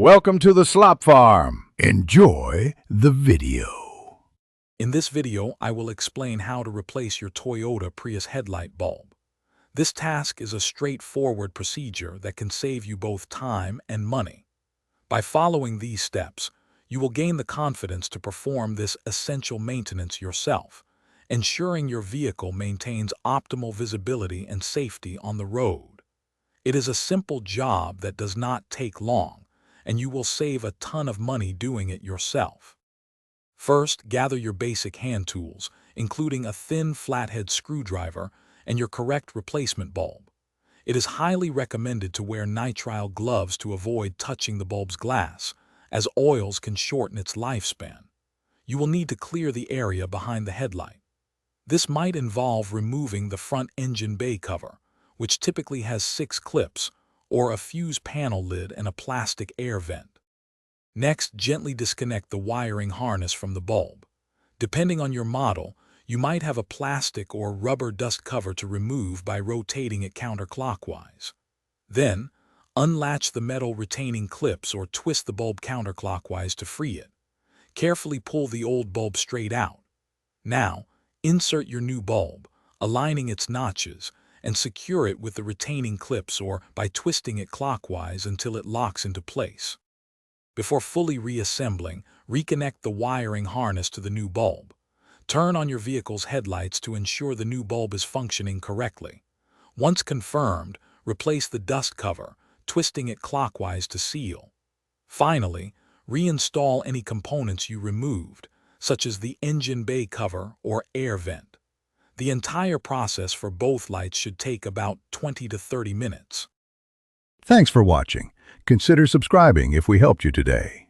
Welcome to the Slop Farm. Enjoy the video. In this video, I will explain how to replace your Toyota Prius headlight bulb. This task is a straightforward procedure that can save you both time and money. By following these steps, you will gain the confidence to perform this essential maintenance yourself, ensuring your vehicle maintains optimal visibility and safety on the road. It is a simple job that does not take long, and you will save a ton of money doing it yourself. First, gather your basic hand tools, including a thin flathead screwdriver and your correct replacement bulb. It is highly recommended to wear nitrile gloves to avoid touching the bulb's glass, as oils can shorten its lifespan. You will need to clear the area behind the headlight. This might involve removing the front engine bay cover, which typically has 6 clips, or a fuse panel lid and a plastic air vent. Next, gently disconnect the wiring harness from the bulb. Depending on your model, you might have a plastic or rubber dust cover to remove by rotating it counterclockwise. Then, unlatch the metal retaining clips or twist the bulb counterclockwise to free it. Carefully pull the old bulb straight out. Now, insert your new bulb, aligning its notches, and secure it with the retaining clips or by twisting it clockwise until it locks into place. Before fully reassembling, reconnect the wiring harness to the new bulb. Turn on your vehicle's headlights to ensure the new bulb is functioning correctly. Once confirmed, replace the dust cover, twisting it clockwise to seal. Finally, reinstall any components you removed, such as the engine bay cover or air vent. The entire process for both lights should take about 20 to 30 minutes. Thanks for watching. Consider subscribing if we helped you today.